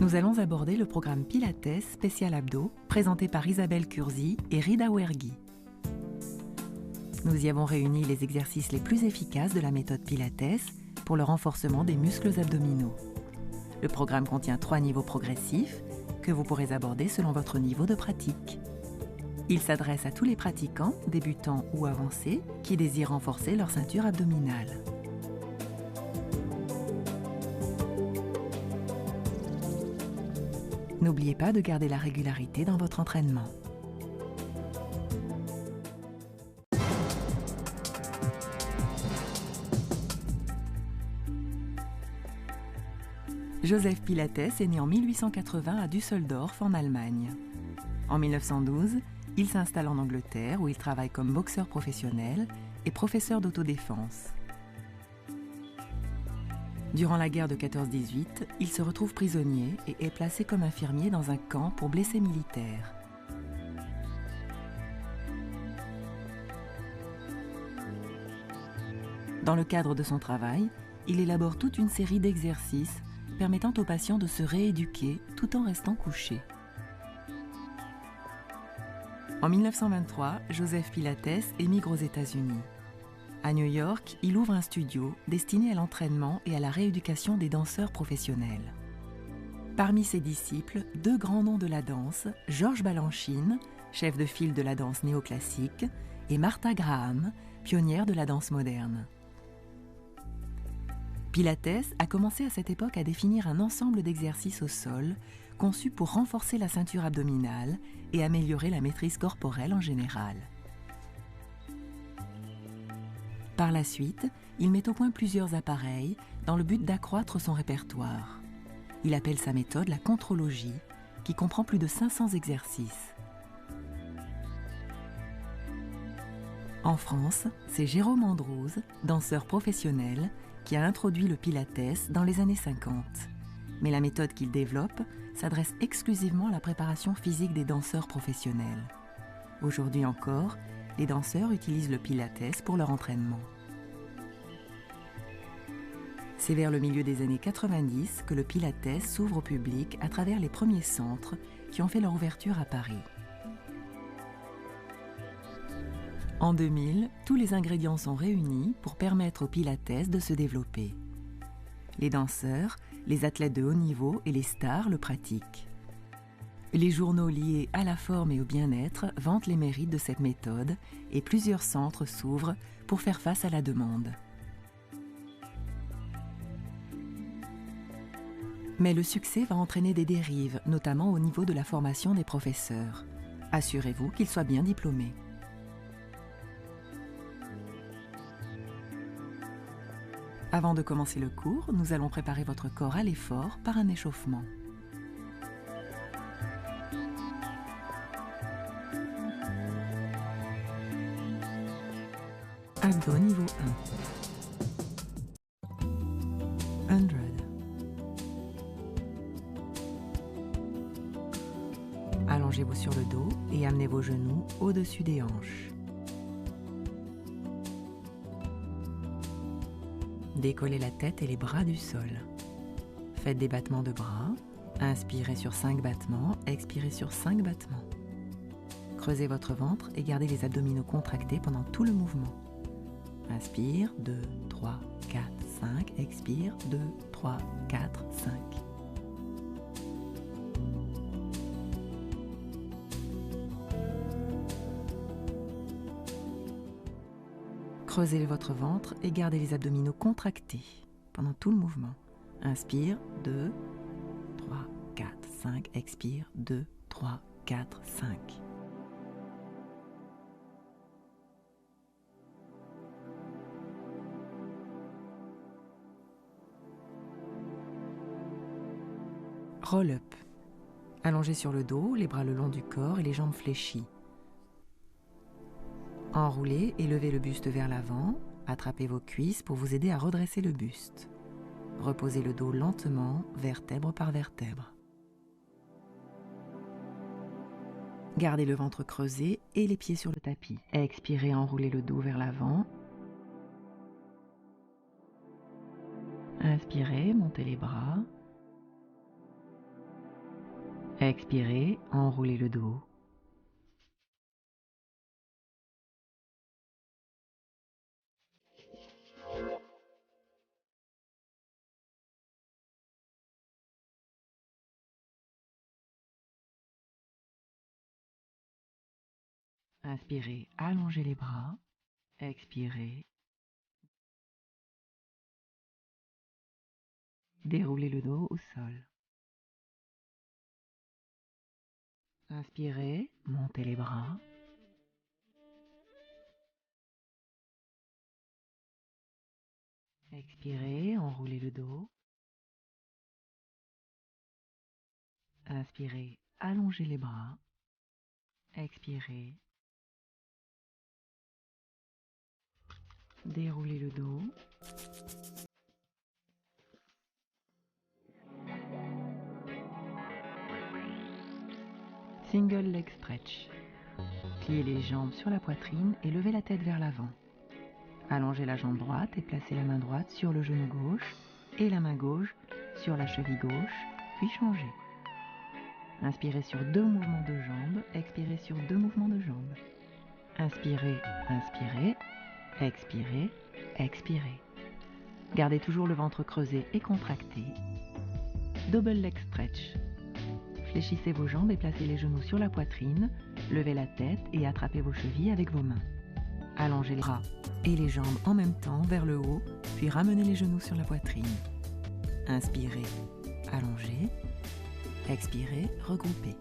Nous allons aborder le programme Pilates spécial abdos présenté par Isabelle Curzi et Rida Ouerghi. Nous y avons réuni les exercices les plus efficaces de la méthode Pilates pour le renforcement des muscles abdominaux. Le programme contient 3 niveaux progressifs que vous pourrez aborder selon votre niveau de pratique. Il s'adresse à tous les pratiquants, débutants ou avancés, qui désirent renforcer leur ceinture abdominale. N'oubliez pas de garder la régularité dans votre entraînement. Joseph Pilates est né en 1880 à Düsseldorf, en Allemagne. En 1912, il s'installe en Angleterre où il travaille comme boxeur professionnel et professeur d'autodéfense. Durant la guerre de 14-18, il se retrouve prisonnier et est placé comme infirmier dans un camp pour blessés militaires. Dans le cadre de son travail, il élabore toute une série d'exercices permettant aux patients de se rééduquer tout en restant couchés. En 1923, Joseph Pilates émigre aux États-Unis. À New York, il ouvre un studio destiné à l'entraînement et à la rééducation des danseurs professionnels. Parmi ses disciples, 2 grands noms de la danse, Georges Balanchine, chef de file de la danse néoclassique, et Martha Graham, pionnière de la danse moderne. Pilates a commencé à cette époque à définir un ensemble d'exercices au sol conçus pour renforcer la ceinture abdominale et améliorer la maîtrise corporelle en général. Par la suite, il met au point plusieurs appareils dans le but d'accroître son répertoire. Il appelle sa méthode la contrologie, qui comprend plus de 500 exercices. En France, c'est Jérôme Andrews, danseur professionnel, qui a introduit le Pilates dans les années 50. Mais la méthode qu'il développe s'adresse exclusivement à la préparation physique des danseurs professionnels. Aujourd'hui encore, les danseurs utilisent le Pilates pour leur entraînement. C'est vers le milieu des années 90 que le Pilates s'ouvre au public à travers les premiers centres qui ont fait leur ouverture à Paris. En 2000, tous les ingrédients sont réunis pour permettre au Pilates de se développer. Les danseurs, les athlètes de haut niveau et les stars le pratiquent. Les journaux liés à la forme et au bien-être vantent les mérites de cette méthode et plusieurs centres s'ouvrent pour faire face à la demande. Mais le succès va entraîner des dérives, notamment au niveau de la formation des professeurs. Assurez-vous qu'ils soient bien diplômés. Avant de commencer le cours, nous allons préparer votre corps à l'effort par un échauffement. Abdos niveau 1. 100. Allongez-vous sur le dos et amenez vos genoux au-dessus des hanches. Décollez la tête et les bras du sol. Faites des battements de bras. Inspirez sur 5 battements, expirez sur 5 battements. Creusez votre ventre et gardez les abdominaux contractés pendant tout le mouvement. Inspire, 2, 3, 4, 5. Expire, 2, 3, 4, 5. Creusez votre ventre et gardez les abdominaux contractés pendant tout le mouvement. Inspire, 2, 3, 4, 5. Expire, 2, 3, 4, 5. Roll-up. Allongez sur le dos, les bras le long du corps et les jambes fléchies. Enroulez et levez le buste vers l'avant, attrapez vos cuisses pour vous aider à redresser le buste. Reposez le dos lentement, vertèbre par vertèbre. Gardez le ventre creusé et les pieds sur le tapis. Expirez, enroulez le dos vers l'avant. Inspirez, montez les bras. Expirez, enroulez le dos. Inspirez, allongez les bras. Expirez. Déroulez le dos au sol. Inspirez, montez les bras. Expirez, enroulez le dos. Inspirez, allongez les bras. Expirez. Déroulez le dos. Single leg stretch. Pliez les jambes sur la poitrine et levez la tête vers l'avant. Allongez la jambe droite et placez la main droite sur le genou gauche et la main gauche sur la cheville gauche, puis changez. Inspirez sur 2 mouvements de jambes, expirez sur 2 mouvements de jambes. Inspirez, inspirez, expirez, expirez. Gardez toujours le ventre creusé et contracté. Double leg stretch. Fléchissez vos jambes et placez les genoux sur la poitrine, levez la tête et attrapez vos chevilles avec vos mains. Allongez les bras et les jambes en même temps vers le haut, puis ramenez les genoux sur la poitrine. Inspirez, allongez, expirez, regroupez.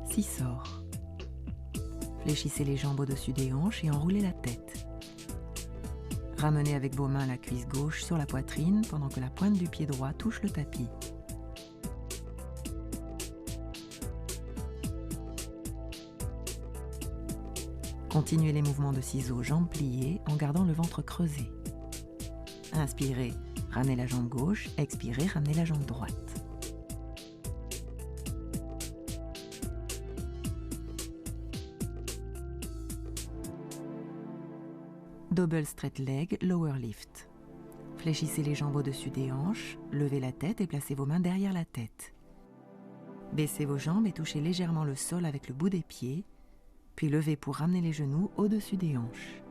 Scissor. Fléchissez les jambes au-dessus des hanches et enroulez la tête. Ramenez avec vos mains la cuisse gauche sur la poitrine pendant que la pointe du pied droit touche le tapis. Continuez les mouvements de ciseaux jambes pliées en gardant le ventre creusé. Inspirez, ramenez la jambe gauche, expirez, ramenez la jambe droite. Double straight leg, lower lift. Fléchissez les jambes au-dessus des hanches, levez la tête et placez vos mains derrière la tête. Baissez vos jambes et touchez légèrement le sol avec le bout des pieds, puis levez pour ramener les genoux au-dessus des hanches.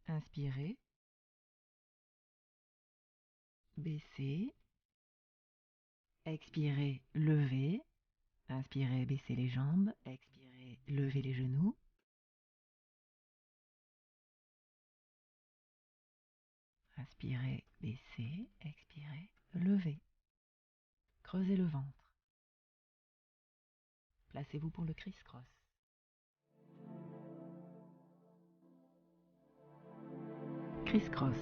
Inspirez. Baissez. Expirez, levez. Inspirez, baissez les jambes. Expirez, levez les genoux. Inspirez, baissez. Expirez, levez. Creusez le ventre. Placez-vous pour le criss-cross. Criss-cross.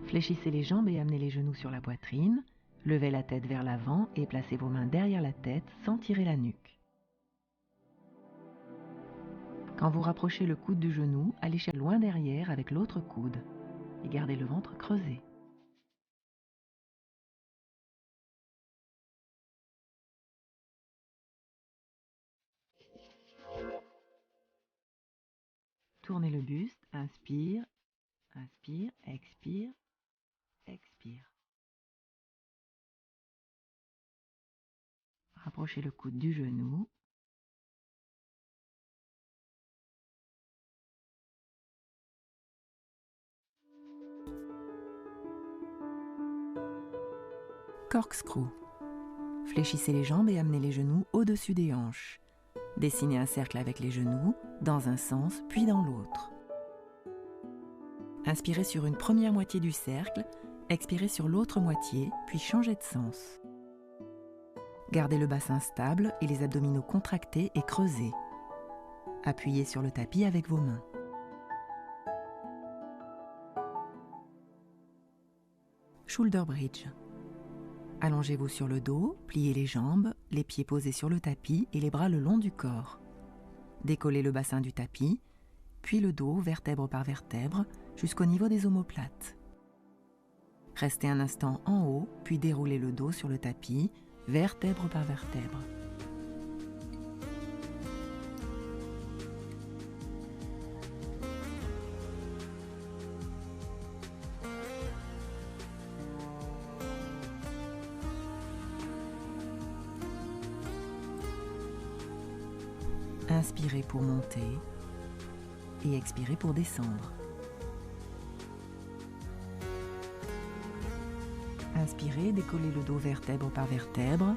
Fléchissez les jambes et amenez les genoux sur la poitrine. Levez la tête vers l'avant et placez vos mains derrière la tête sans tirer la nuque. Quand vous rapprochez le coude du genou, allez chercher loin derrière avec l'autre coude et gardez le ventre creusé. Tournez le buste, inspire, inspire, expire, expire. Rapprochez le coude du genou. Corkscrew. Fléchissez les jambes et amenez les genoux au-dessus des hanches. Dessinez un cercle avec les genoux, dans un sens puis dans l'autre. Inspirez sur une première moitié du cercle, expirez sur l'autre moitié, puis changez de sens. Gardez le bassin stable et les abdominaux contractés et creusés. Appuyez sur le tapis avec vos mains. Shoulder bridge. Allongez-vous sur le dos, pliez les jambes, les pieds posés sur le tapis et les bras le long du corps. Décollez le bassin du tapis, puis le dos vertèbre par vertèbre jusqu'au niveau des omoplates. Restez un instant en haut, puis déroulez le dos sur le tapis, vertèbre par vertèbre. Inspirez pour monter et expirez pour descendre. Inspirez, décollez le dos vertèbre par vertèbre.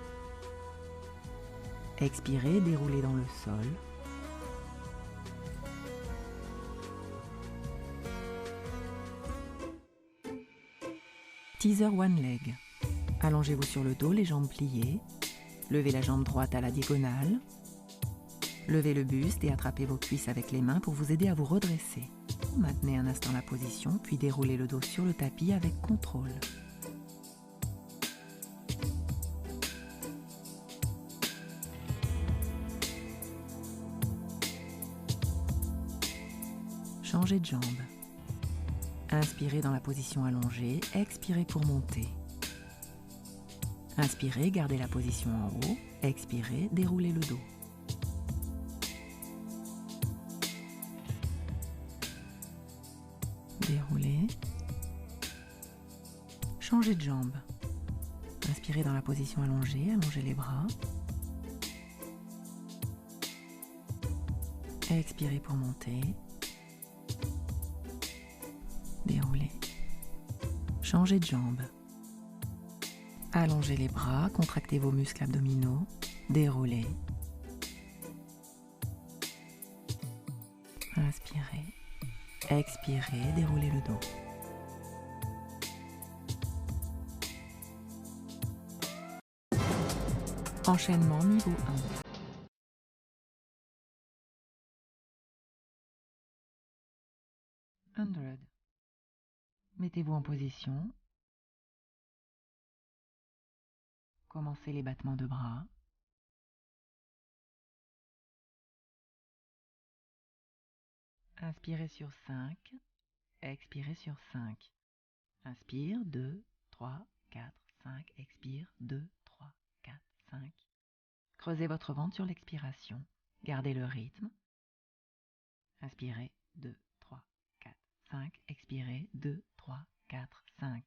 Expirez, déroulez dans le sol. Teaser one leg. Allongez-vous sur le dos, les jambes pliées. Levez la jambe droite à la diagonale. Levez le buste et attrapez vos cuisses avec les mains pour vous aider à vous redresser. Maintenez un instant la position, puis déroulez le dos sur le tapis avec contrôle. Changez de jambe. Inspirez dans la position allongée, expirez pour monter. Inspirez, gardez la position en haut, expirez, déroulez le dos. Déroulez. Changez de jambe. Inspirez dans la position allongée, allongez les bras. Expirez pour monter. Déroulez. Changez de jambe. Allongez les bras, contractez vos muscles abdominaux. Déroulez. Inspirez. Expirez, déroulez le dos. Enchaînement niveau 1. 100. Mettez-vous en position. Commencez les battements de bras. Inspirez sur 5. Expirez sur 5. Inspire, 2, 3, 4, 5. Expire, 2, 3, 4, 5. Creusez votre ventre sur l'expiration. Gardez le rythme. Inspirez, 2, 3, 4, 5. Expirez, 2, 3, 4, 5.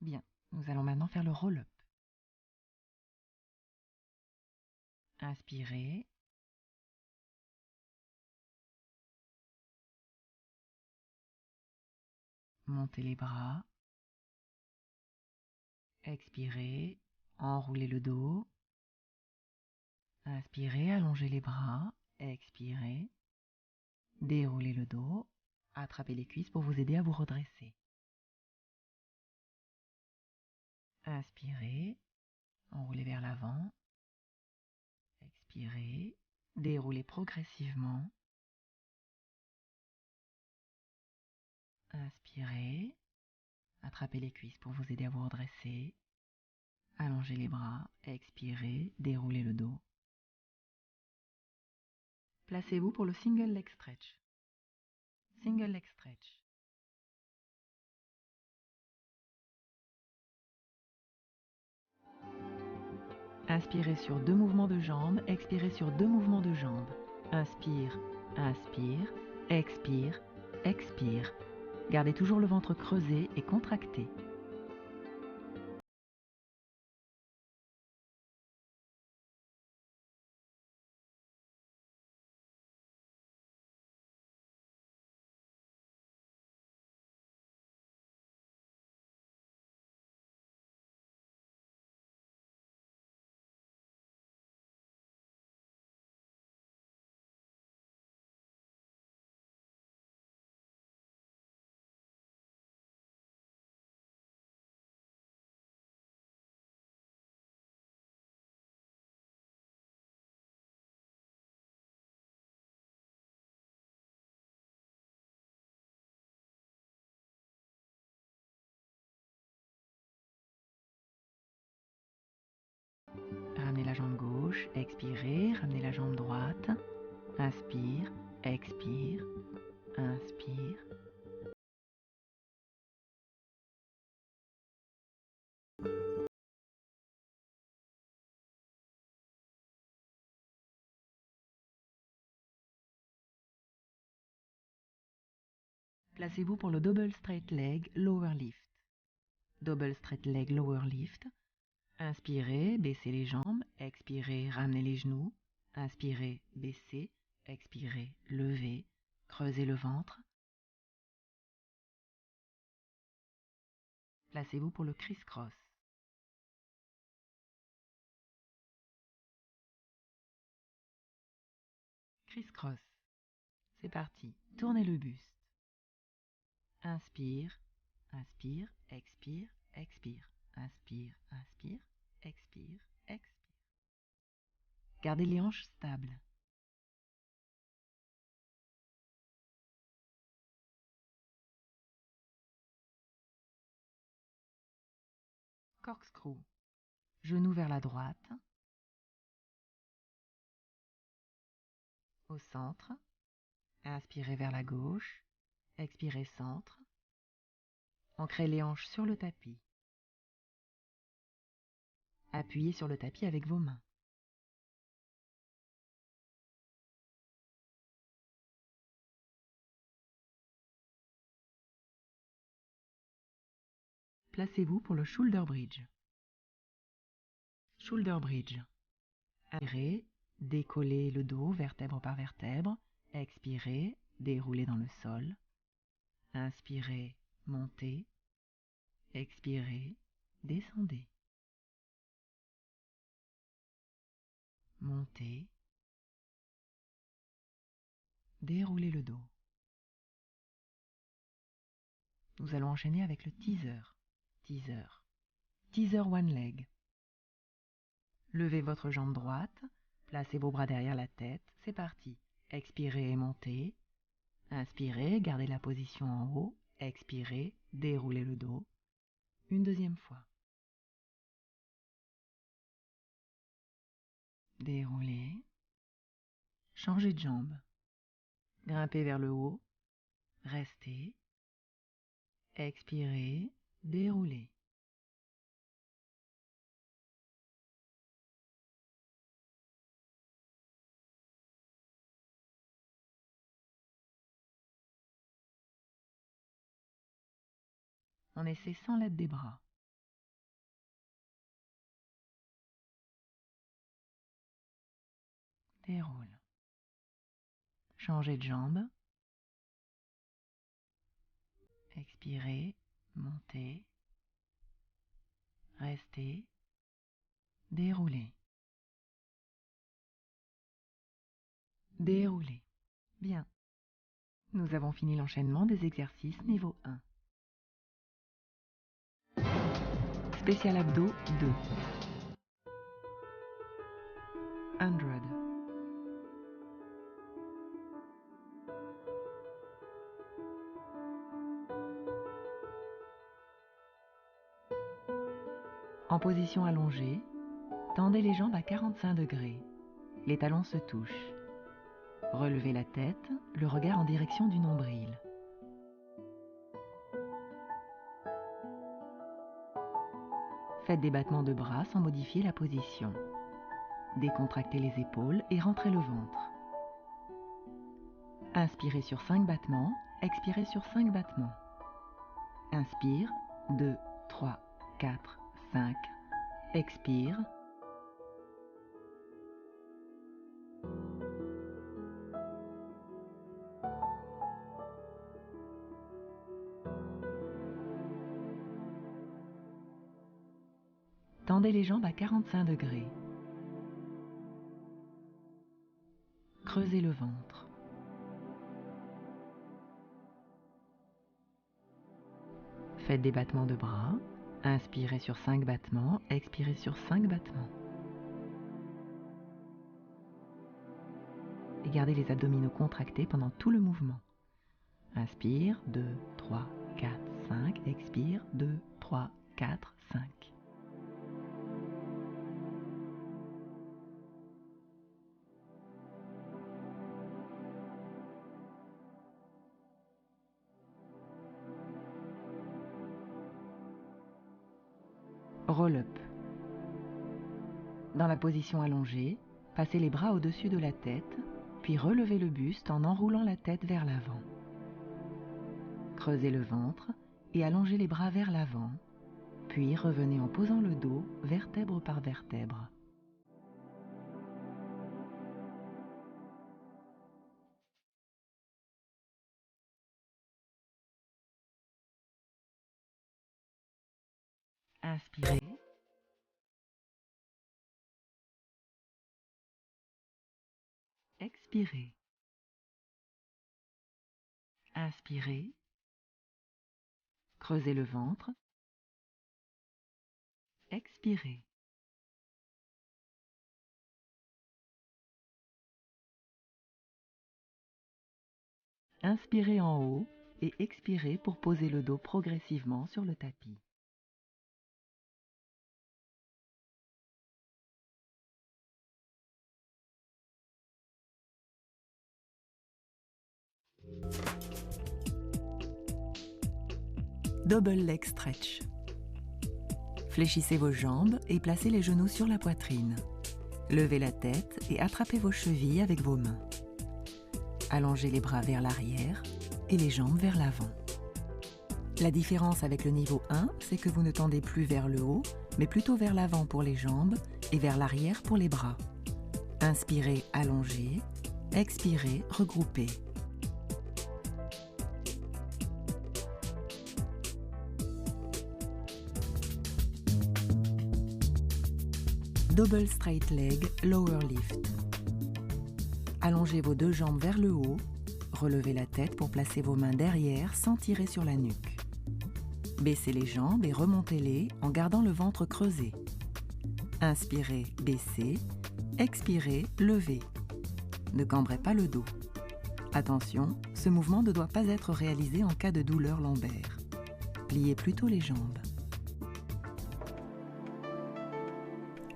Bien, nous allons maintenant faire le roll-up. Inspirez. Montez les bras. Expirez. Enroulez le dos. Inspirez, allongez les bras. Expirez. Déroulez le dos. Attrapez les cuisses pour vous aider à vous redresser. Inspirez. Enroulez vers l'avant. Expirez. Déroulez progressivement. Inspirez. Attrapez les cuisses pour vous aider à vous redresser. Allongez les bras. Expirez. Déroulez le dos. Placez-vous pour le single leg stretch. Single leg stretch. Inspirez sur 2 mouvements de jambes, expirez sur 2 mouvements de jambes. Inspire, inspire, expire, expire. Gardez toujours le ventre creusé et contracté. Ramenez la jambe gauche, expirez, ramenez la jambe droite. Inspire, expire, inspire. Placez-vous pour le double straight leg lower lift. Double straight leg lower lift. Inspirez, baissez les jambes. Expirez, ramenez les genoux. Inspirez, baissez. Expirez, levez. Creusez le ventre. Placez-vous pour le criss-cross. Criss-cross. C'est parti. Tournez le buste. Inspire, inspire, expire, expire. Inspire, inspire, expire, expire. Gardez les hanches stables. Corkscrew. Genoux vers la droite. Au centre. Inspirez vers la gauche. Expirez centre. Ancrez les hanches sur le tapis. Appuyez sur le tapis avec vos mains. Placez-vous pour le shoulder bridge. Shoulder bridge. Inspirez, décollez le dos vertèbre par vertèbre. Expirez, déroulez dans le sol. Inspirez, montez. Expirez, descendez. Montez. Déroulez le dos. Nous allons enchaîner avec le teaser. Teaser. Teaser one leg. Levez votre jambe droite. Placez vos bras derrière la tête. C'est parti. Expirez et montez. Inspirez, gardez la position en haut. Expirez, déroulez le dos. Une deuxième fois. Déroulez. Changez de jambe. Grimpez vers le haut. Restez. Expirez, déroulez. On essaie sans l'aide des bras. Déroule. Changez de jambe. Expirez, montez. Restez. Déroulez. Déroulez. Bien. Nous avons fini l'enchaînement des exercices niveau 1. Spécial abdos 2. 100. En position allongée, tendez les jambes à 45 degrés. Les talons se touchent. Relevez la tête, le regard en direction du nombril. Faites des battements de bras sans modifier la position. Décontractez les épaules et rentrez le ventre. Inspirez sur 5 battements, expirez sur 5 battements. Inspire, 2, 3, 4, 5. Expire. Tendez les jambes à 45 degrés. Creusez le ventre. Faites des battements de bras. Inspirez sur 5 battements, expirez sur 5 battements. Et gardez les abdominaux contractés pendant tout le mouvement. Inspire, 2, 3, 4, 5. Expire, 2, 3, 4, 5. Roll-up. Dans la position allongée, passez les bras au-dessus de la tête, puis relevez le buste en enroulant la tête vers l'avant. Creusez le ventre et allongez les bras vers l'avant. Puis revenez en posant le dos, vertèbre par vertèbre. Inspirez. Expirez. Inspirez. Creusez le ventre. Expirez. Inspirez en haut et expirez pour poser le dos progressivement sur le tapis. Double leg stretch. Fléchissez vos jambes et placez les genoux sur la poitrine. Levez la tête et attrapez vos chevilles avec vos mains. Allongez les bras vers l'arrière et les jambes vers l'avant. La différence avec le niveau 1, c'est que vous ne tendez plus vers le haut, mais plutôt vers l'avant pour les jambes et vers l'arrière pour les bras. Inspirez, allongez. Expirez, regroupez. Double straight leg, lower lift. Allongez vos deux jambes vers le haut, relevez la tête pour placer vos mains derrière sans tirer sur la nuque. Baissez les jambes et remontez-les en gardant le ventre creusé. Inspirez, baissez. Expirez, levez. Ne cambrez pas le dos. Attention, ce mouvement ne doit pas être réalisé en cas de douleur lombaire. Pliez plutôt les jambes.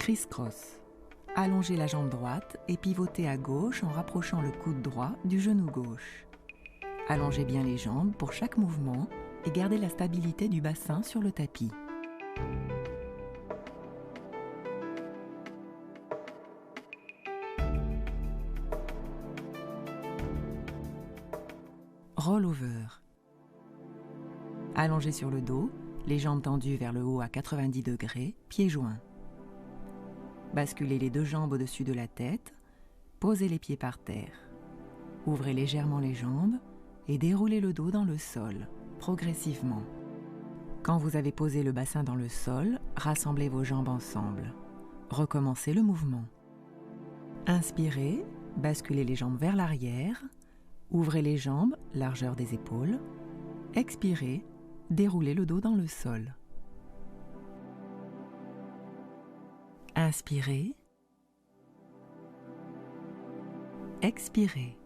Criss-cross. Allongez la jambe droite et pivotez à gauche en rapprochant le coude droit du genou gauche. Allongez bien les jambes pour chaque mouvement et gardez la stabilité du bassin sur le tapis. Roll-over. Allongez sur le dos, les jambes tendues vers le haut à 90 degrés, pieds joints. Basculez les deux jambes au-dessus de la tête, posez les pieds par terre. Ouvrez légèrement les jambes et déroulez le dos dans le sol, progressivement. Quand vous avez posé le bassin dans le sol, rassemblez vos jambes ensemble. Recommencez le mouvement. Inspirez, basculez les jambes vers l'arrière, ouvrez les jambes, largeur des épaules. Expirez, déroulez le dos dans le sol. Inspirez. Expirez.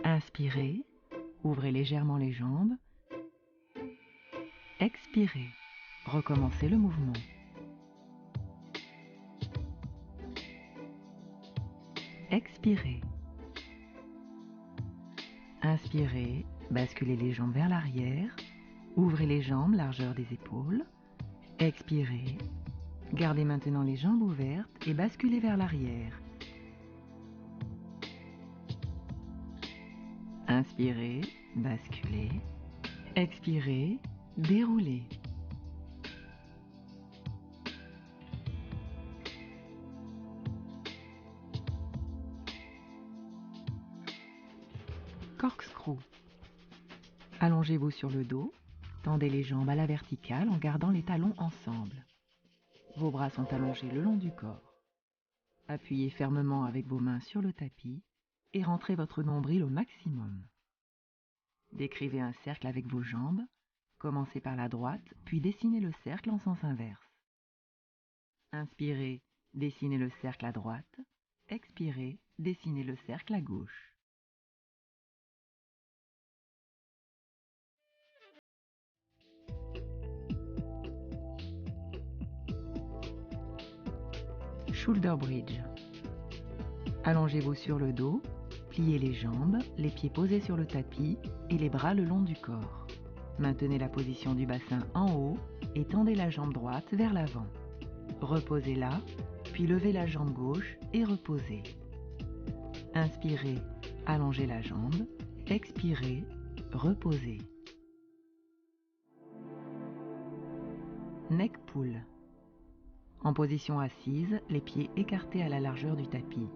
Inspirez, ouvrez légèrement les jambes. Expirez, recommencez le mouvement. Expirez. Inspirez, basculez les jambes vers l'arrière, ouvrez les jambes, largeur des épaules. Expirez, gardez maintenant les jambes ouvertes et basculez vers l'arrière. Inspirez, basculez. Expirez, déroulez. Corkscrew. Allongez-vous sur le dos, tendez les jambes à la verticale en gardant les talons ensemble. Vos bras sont allongés le long du corps. Appuyez fermement avec vos mains sur le tapis et rentrez votre nombril au maximum. Décrivez un cercle avec vos jambes, commencez par la droite, puis dessinez le cercle en sens inverse. Inspirez, dessinez le cercle à droite. Expirez, dessinez le cercle à gauche. Shoulder bridge. Allongez-vous sur le dos, pliez les jambes, les pieds posés sur le tapis et les bras le long du corps. Maintenez la position du bassin en haut et tendez la jambe droite vers l'avant. Reposez-la, puis levez la jambe gauche et reposez. Inspirez, allongez la jambe. Expirez, reposez. Neck pull. En position assise, les pieds écartés à la largeur du tapis.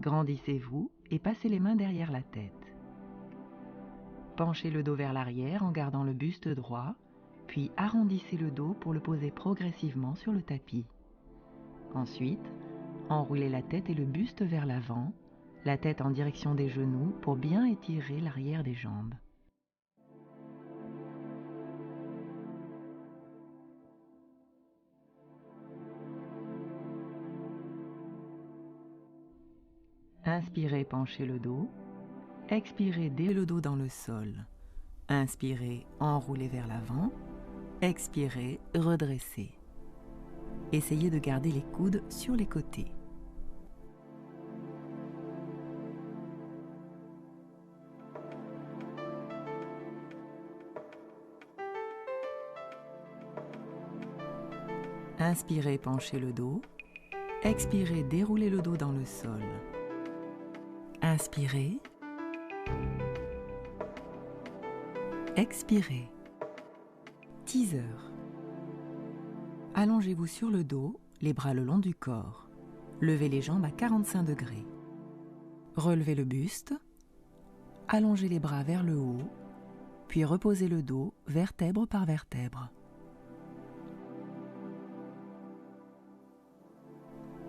Grandissez-vous et passez les mains derrière la tête. Penchez le dos vers l'arrière en gardant le buste droit, puis arrondissez le dos pour le poser progressivement sur le tapis. Ensuite, enroulez la tête et le buste vers l'avant, la tête en direction des genoux pour bien étirer l'arrière des jambes. Inspirez, penchez le dos. Expirez, déroulez le dos dans le sol. Inspirez, enroulez vers l'avant. Expirez, redressez. Essayez de garder les coudes sur les côtés. Inspirez, penchez le dos. Expirez, déroulez le dos dans le sol. Inspirez. Expirez. Teaser. Allongez-vous sur le dos, les bras le long du corps. Levez les jambes à 45 degrés. Relevez le buste. Allongez les bras vers le haut, puis reposez le dos vertèbre par vertèbre.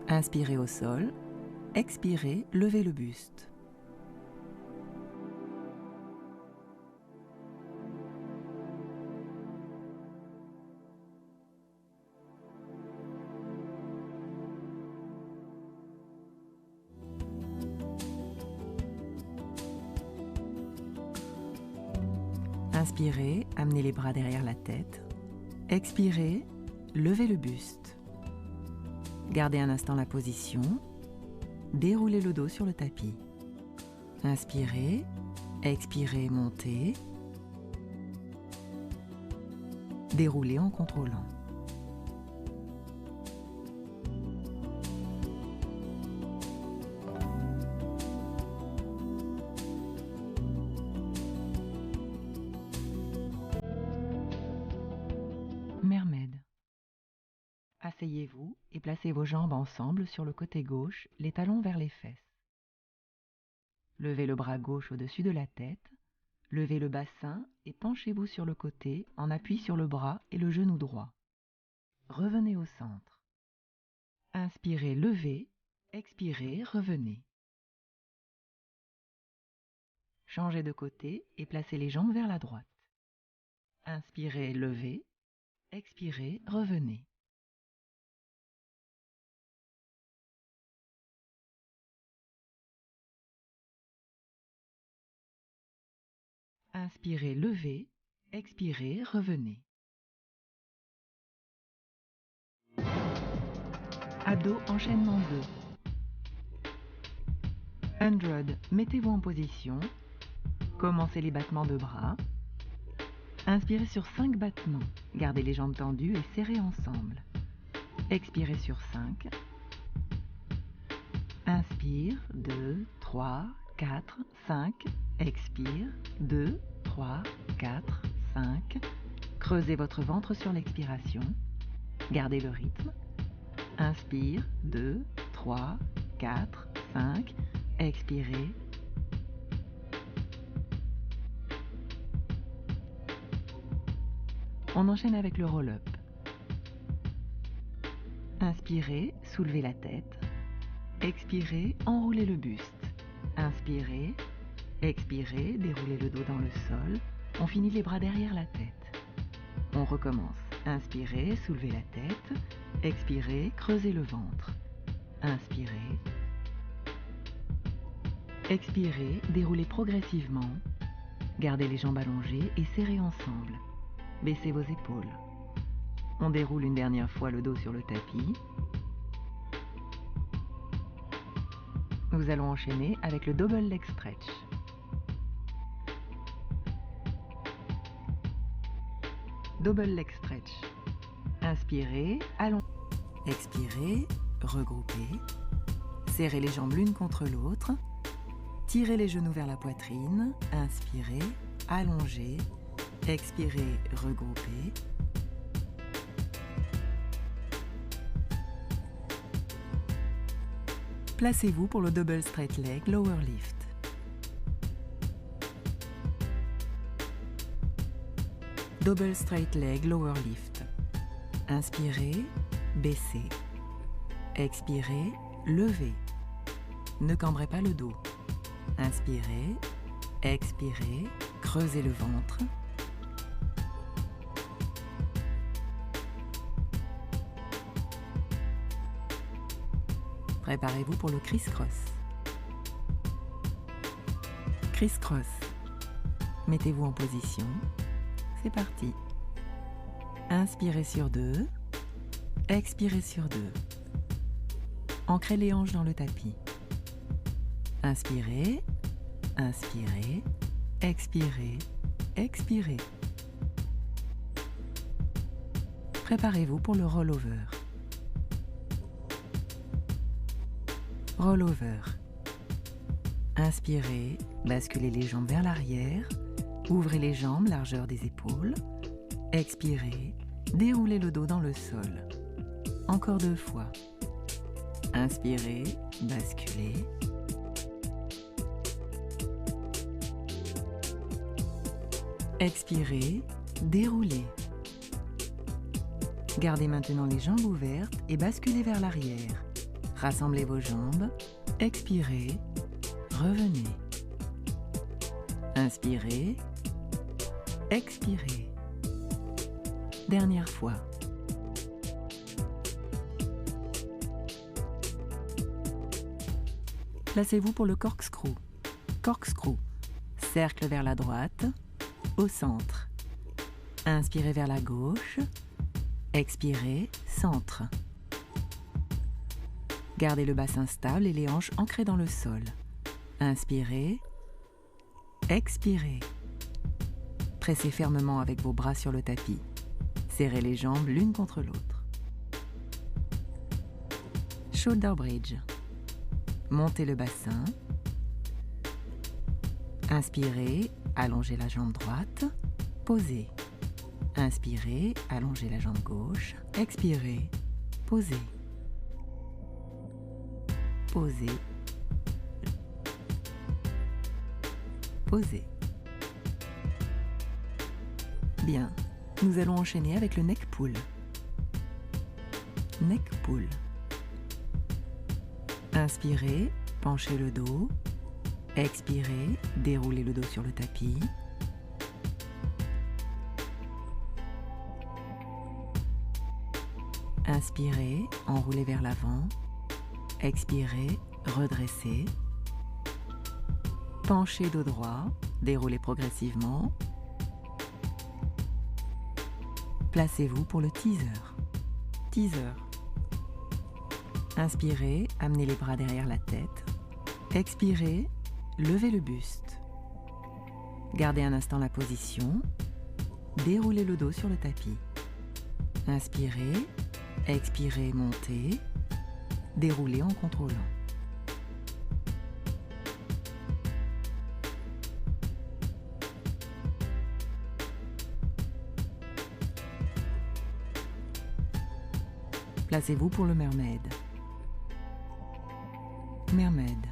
Inspirez au sol. Expirez, levez le buste. Inspirez, amenez les bras derrière la tête. Expirez, levez le buste. Gardez un instant la position. Déroulez le dos sur le tapis. Inspirez, expirez, montez. Déroulez en contrôlant. Mermaid. Asseyez-vous et placez vos jambes ensemble sur le côté gauche, les talons vers les fesses. Levez le bras gauche au-dessus de la tête, levez le bassin et penchez-vous sur le côté en appui sur le bras et le genou droit. Revenez au centre. Inspirez, levez, expirez, revenez. Changez de côté et placez les jambes vers la droite. Inspirez, levez, expirez, revenez. Inspirez, levez, expirez, revenez. Abdos enchaînement 2. 100, mettez-vous en position. Commencez les battements de bras. Inspirez sur 5 battements. Gardez les jambes tendues et serrées ensemble. Expirez sur 5. Inspire, 2, 3, 4, 5. Expire, 2, 3, 4, 5. Creusez votre ventre sur l'expiration. Gardez le rythme. Inspire, 2, 3, 4, 5. Expirez. On enchaîne avec le roll-up. Inspirez, soulevez la tête. Expirez, enroulez le buste. Inspirez, expirez, déroulez le dos dans le sol. On finit les bras derrière la tête. On recommence. Inspirez, soulevez la tête. Expirez, creusez le ventre. Inspirez. Expirez, déroulez progressivement. Gardez les jambes allongées et serrez ensemble. Baissez vos épaules. On déroule une dernière fois le dos sur le tapis. Nous allons enchaîner avec le double leg stretch. Double leg stretch. Inspirez, allongez. Expirez, regroupez. Serrez les jambes l'une contre l'autre. Tirez les genoux vers la poitrine, inspirez, allongez, expirez, regroupez. Placez-vous pour le double straight leg lower lift. Double straight leg lower lift. Inspirez, baissez. Expirez, levez. Ne cambrez pas le dos. Inspirez, expirez, creusez le ventre. Préparez-vous pour le criss-cross. Criss-cross. Mettez-vous en position. C'est parti. Inspirez sur 2. Expirez sur 2. Ancrez les hanches dans le tapis. Inspirez, inspirez, expirez, expirez. Préparez-vous pour le rollover. Rollover. Inspirez, basculez les jambes vers l'arrière, ouvrez les jambes, largeur des épaules. Expirez, déroulez le dos dans le sol. Encore 2 fois. Inspirez, basculez. Expirez, déroulez. Gardez maintenant les jambes ouvertes et basculez vers l'arrière. Rassemblez vos jambes, expirez, revenez. Inspirez, expirez. Dernière fois. Placez-vous pour le corkscrew. Corkscrew. Cercle vers la droite, au centre. Inspirez vers la gauche, expirez, centre. Gardez le bassin stable et les hanches ancrées dans le sol. Inspirez, expirez. Pressez fermement avec vos bras sur le tapis. Serrez les jambes l'une contre l'autre. Shoulder bridge. Montez le bassin. Inspirez, allongez la jambe droite. Posez. Inspirez, allongez la jambe gauche. Expirez, posez. Posez. Posez. Bien. Nous allons enchaîner avec le neck pull. Neck pull. Inspirez, penchez le dos. Expirez, déroulez le dos sur le tapis. Inspirez, enroulez vers l'avant. Expirez, redressez. Penchez dos droit, déroulez progressivement. Placez-vous pour le teaser. Teaser. Inspirez, amenez les bras derrière la tête. Expirez, levez le buste. Gardez un instant la position. Déroulez le dos sur le tapis. Inspirez, expirez, montez. Déroulez en contrôlant. Placez-vous pour le mermaid. Mermaid.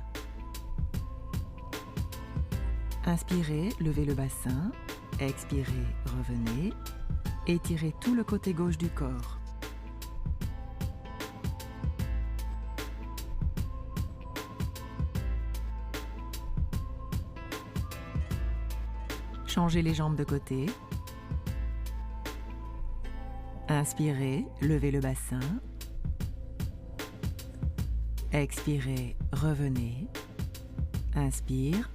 Inspirez, levez le bassin. Expirez, revenez. Étirez tout le côté gauche du corps. Changez les jambes de côté. Inspirez, levez le bassin. Expirez, revenez. Inspire,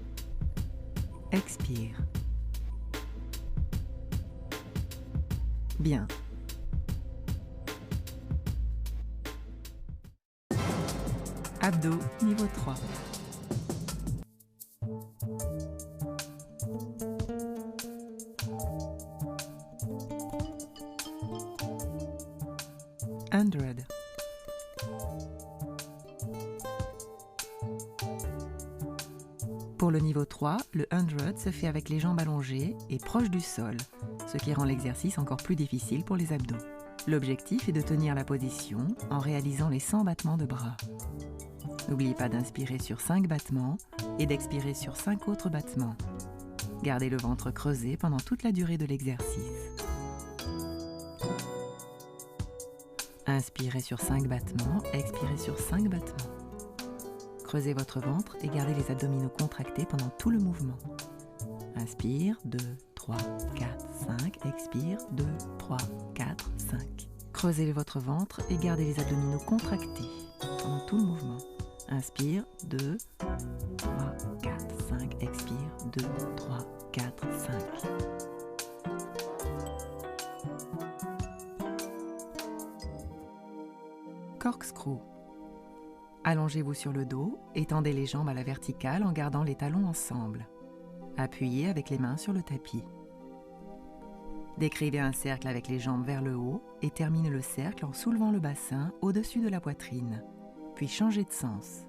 expire. Bien. Abdos, niveau 3. le niveau 3, le 100 se fait avec les jambes allongées et proches du sol, ce qui rend l'exercice encore plus difficile pour les abdos. L'objectif est de tenir la position en réalisant les 100 battements de bras. N'oubliez pas d'inspirer sur 5 battements et d'expirer sur 5 autres battements. Gardez le ventre creusé pendant toute la durée de l'exercice. Inspirez sur 5 battements, expirez sur 5 battements. Creusez votre ventre et gardez les abdominaux contractés pendant tout le mouvement. Inspire, 2, 3, 4, 5. Expire, 2, 3, 4, 5. Creusez votre ventre et gardez les abdominaux contractés pendant tout le mouvement. Inspire, 2, 3, 4, 5. Expire, 2, 3, 4, 5. Corkscrew. Allongez-vous sur le dos, étendez les jambes à la verticale en gardant les talons ensemble. Appuyez avec les mains sur le tapis. Décrivez un cercle avec les jambes vers le haut et terminez le cercle en soulevant le bassin au-dessus de la poitrine, puis changez de sens.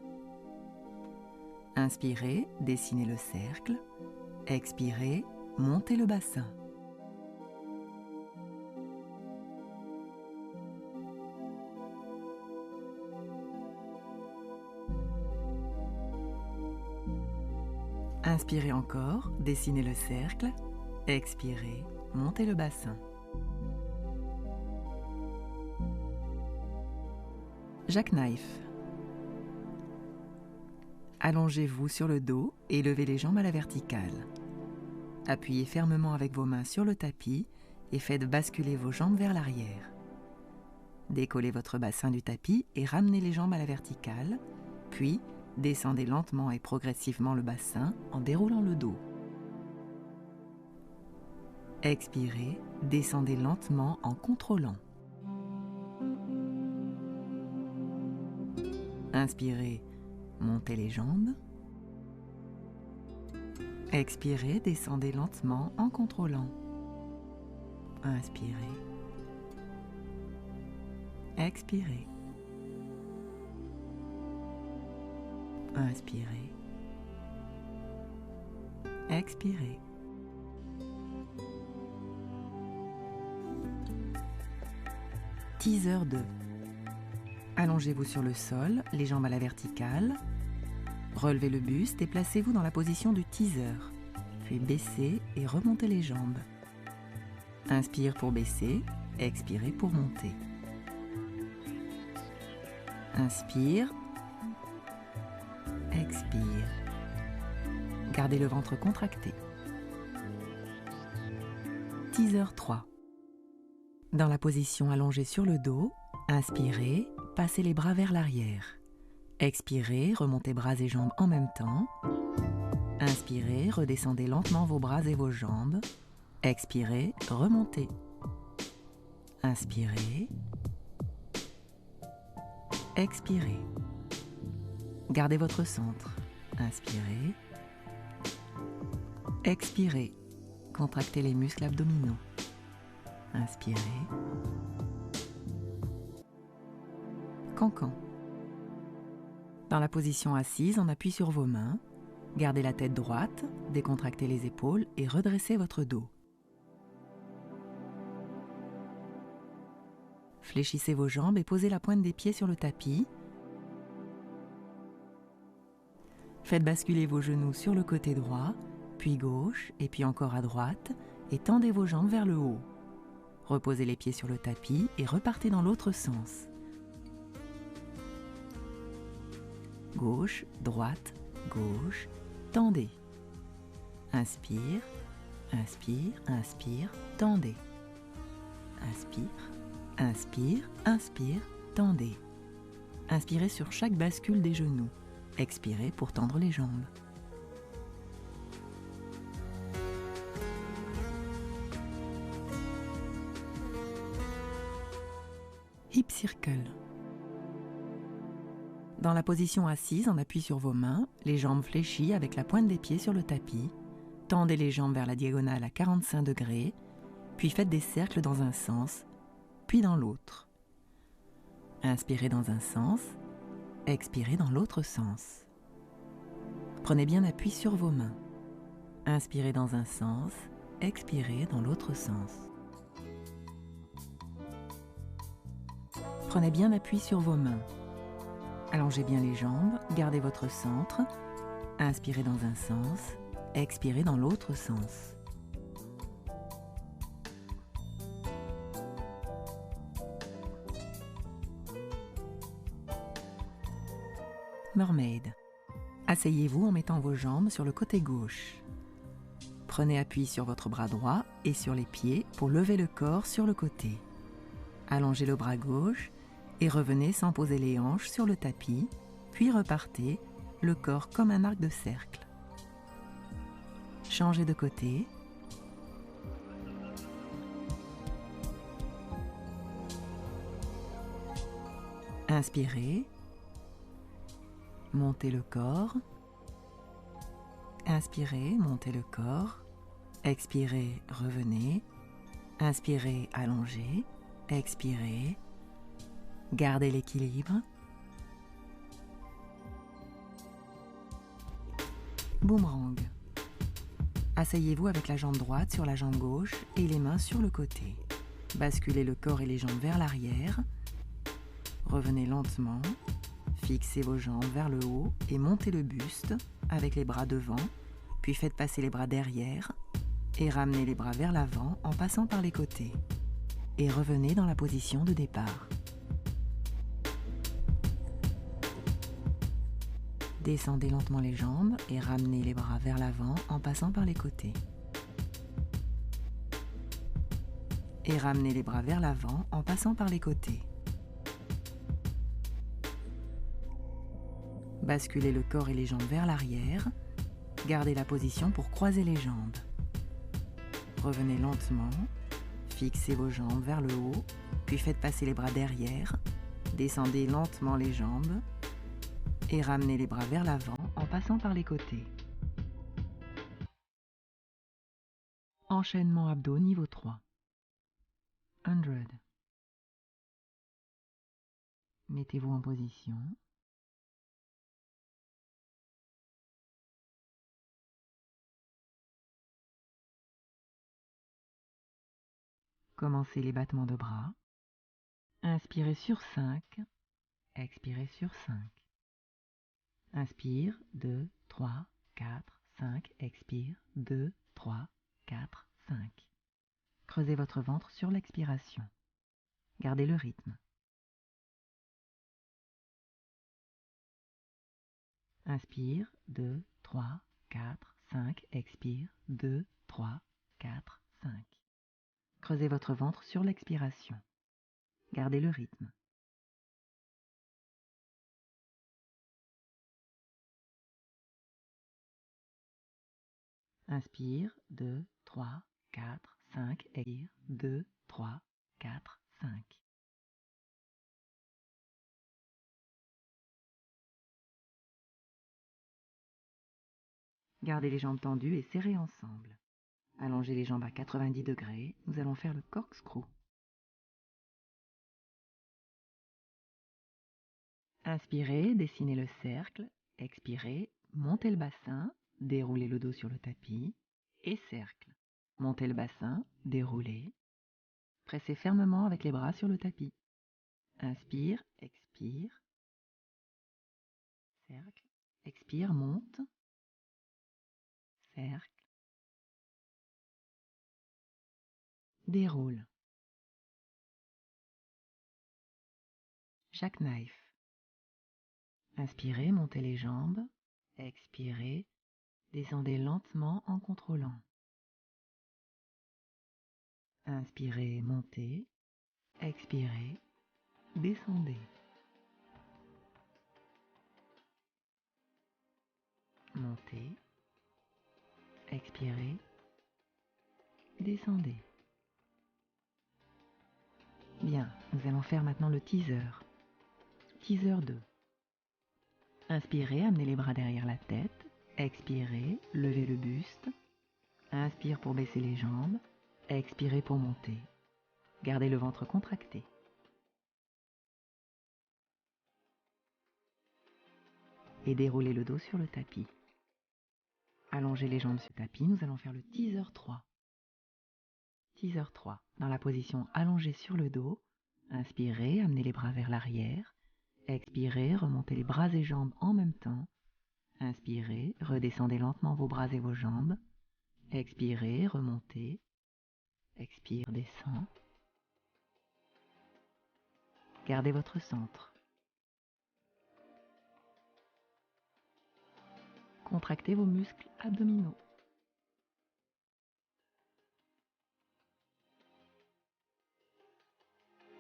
Inspirez, dessinez le cercle. Expirez, montez le bassin. Inspirez encore, dessinez le cercle. Expirez, montez le bassin. Jackknife. Allongez-vous sur le dos et levez les jambes à la verticale. Appuyez fermement avec vos mains sur le tapis et faites basculer vos jambes vers l'arrière. Décollez votre bassin du tapis et ramenez les jambes à la verticale, puis descendez lentement et progressivement le bassin en déroulant le dos. Expirez, descendez lentement en contrôlant. Inspirez, montez les jambes. Expirez, descendez lentement en contrôlant. Inspirez. Expirez. Inspirez. Expirez. Teaser 2. Allongez-vous sur le sol, les jambes à la verticale. Relevez le buste et placez-vous dans la position du teaser. Puis baissez et remontez les jambes. Inspire pour baisser, expirez pour monter. Inspire. Expire. Gardez le ventre contracté. Teaser 3. Dans la position allongée sur le dos, inspirez, passez les bras vers l'arrière. Expirez, remontez bras et jambes en même temps. Inspirez, redescendez lentement vos bras et vos jambes. Expirez, remontez. Inspirez. Expirez. Gardez votre centre. Inspirez. Expirez. Contractez les muscles abdominaux. Inspirez. Cancan. Dans la position assise, on appuie sur vos mains. Gardez la tête droite, décontractez les épaules et redressez votre dos. Fléchissez vos jambes et posez la pointe des pieds sur le tapis. Faites basculer vos genoux sur le côté droit, puis gauche, et puis encore à droite, et tendez vos jambes vers le haut. Reposez les pieds sur le tapis et repartez dans l'autre sens. Gauche, droite, gauche, tendez. Inspire, inspire, inspire, tendez. Inspire, inspire, inspire, tendez. Inspirez sur chaque bascule des genoux. Expirez pour tendre les jambes. Hip circle. Dans la position assise, on appuie sur vos mains, les jambes fléchies avec la pointe des pieds sur le tapis. Tendez les jambes vers la diagonale à 45 degrés, puis faites des cercles dans un sens, puis dans l'autre. Inspirez dans un sens, expirez dans l'autre sens. Prenez bien appui sur vos mains. Inspirez dans un sens, expirez dans l'autre sens. Prenez bien appui sur vos mains. Allongez bien les jambes, gardez votre centre. Inspirez dans un sens, expirez dans l'autre sens. Mermaid. Asseyez-vous en mettant vos jambes sur le côté gauche. Prenez appui sur votre bras droit et sur les pieds pour lever le corps sur le côté. Allongez le bras gauche et revenez sans poser les hanches sur le tapis, puis repartez, le corps comme un arc de cercle. Changez de côté. Inspirez. Montez le corps. Inspirez, montez le corps. Expirez, revenez. Inspirez, allongez. Expirez. Gardez l'équilibre. Boomerang. Asseyez-vous avec la jambe droite sur la jambe gauche et les mains sur le côté. Basculez le corps et les jambes vers l'arrière. Revenez lentement. Fixez vos jambes vers le haut et montez le buste avec les bras devant, puis faites passer les bras derrière et ramenez les bras vers l'avant en passant par les côtés. Et revenez dans la position de départ. Descendez lentement les jambes et ramenez les bras vers l'avant en passant par les côtés. Et ramenez les bras vers l'avant en passant par les côtés. Basculez le corps et les jambes vers l'arrière. Gardez la position pour croiser les jambes. Revenez lentement. Fixez vos jambes vers le haut, puis faites passer les bras derrière. Descendez lentement les jambes et ramenez les bras vers l'avant en passant par les côtés. Enchaînement abdos niveau 3. 100. Mettez-vous en position. Commencez les battements de bras. Inspirez sur 5, expirez sur 5. Inspire, 2, 3, 4, 5, expire, 2, 3, 4, 5. Creusez votre ventre sur l'expiration. Gardez le rythme. Inspire, 2, 3, 4, 5, expire, 2, 3, 4, 5. Creusez votre ventre sur l'expiration. Gardez le rythme. Inspire, 2, 3, 4, 5, expire, 2, 3, 4, 5. Gardez les jambes tendues et serrées ensemble. Allongez les jambes à 90 degrés, nous allons faire le corkscrew. Inspirez, dessinez le cercle, expirez, montez le bassin, déroulez le dos sur le tapis et cercle. Montez le bassin, déroulez. Pressez fermement avec les bras sur le tapis. Inspire, expire. Cercle. Expire, monte. Cercle. Déroule. Jackknife. Inspirez, montez les jambes. Expirez, descendez lentement en contrôlant. Inspirez, montez. Expirez, descendez. Montez. Expirez, descendez. Bien, nous allons faire maintenant le teaser. Teaser 2. Inspirez, amenez les bras derrière la tête. Expirez, levez le buste. Inspire pour baisser les jambes. Expirez pour monter. Gardez le ventre contracté. Et déroulez le dos sur le tapis. Allongez les jambes sur le tapis, nous allons faire le teaser 3. Teaser 3. Dans la position allongée sur le dos, inspirez, amenez les bras vers l'arrière. Expirez, remontez les bras et jambes en même temps. Inspirez, redescendez lentement vos bras et vos jambes. Expirez, remontez. Expire, descend. Gardez votre centre. Contractez vos muscles abdominaux.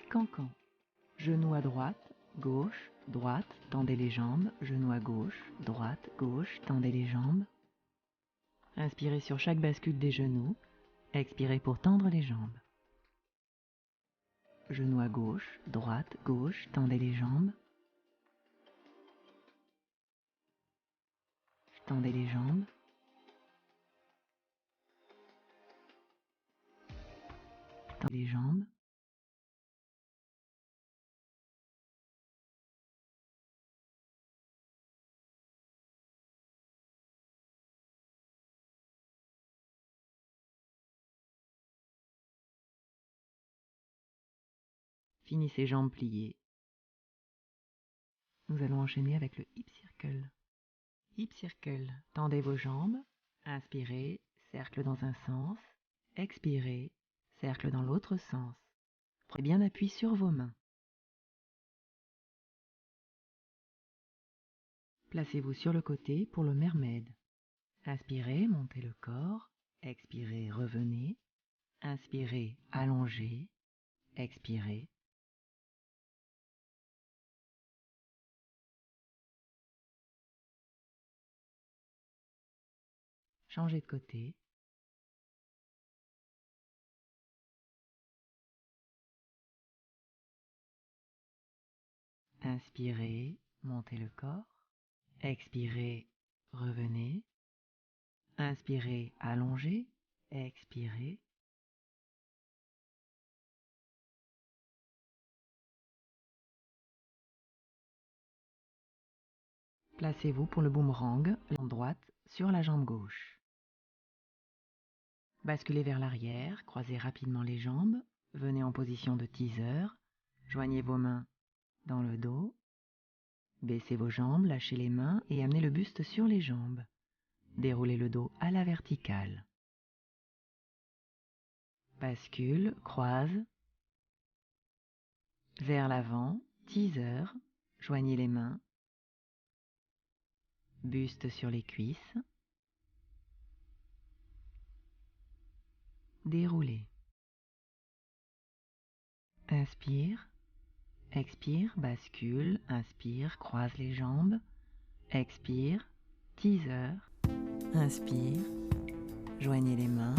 Cancan. Genou à droite, gauche, droite, tendez les jambes. Genou à gauche, droite, gauche, tendez les jambes. Inspirez sur chaque bascule des genoux. Expirez pour tendre les jambes. Genou à gauche, droite, gauche, tendez les jambes. Tendez les jambes. Tendez les jambes. Finissez jambes pliées. Nous allons enchaîner avec le hip circle. Hip circle. Tendez vos jambes. Inspirez, cercle dans un sens. Expirez, cercle dans l'autre sens. Prenez bien appui sur vos mains. Placez-vous sur le côté pour le mermaid. Inspirez, montez le corps. Expirez, revenez. Inspirez, allongez. Expirez. Changez de côté. Inspirez, montez le corps. Expirez, revenez. Inspirez, allongez. Expirez. Placez-vous pour le boomerang, jambe droite sur la jambe gauche. Basculez vers l'arrière, croisez rapidement les jambes, venez en position de teaser, joignez vos mains dans le dos, baissez vos jambes, lâchez les mains et amenez le buste sur les jambes. Déroulez le dos à la verticale. Bascule, croise, vers l'avant, teaser, joignez les mains, buste sur les cuisses, déroulez. Inspire, expire, bascule, inspire, croise les jambes, expire, teaser, inspire, joignez les mains,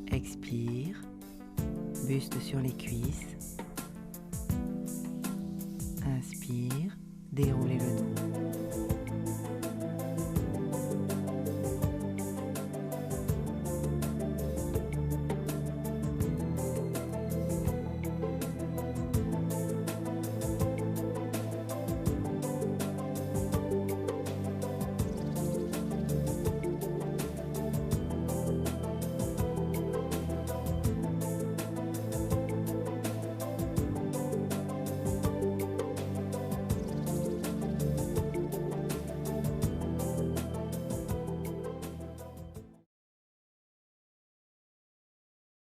expire, buste sur les cuisses, inspire, déroulez le dos.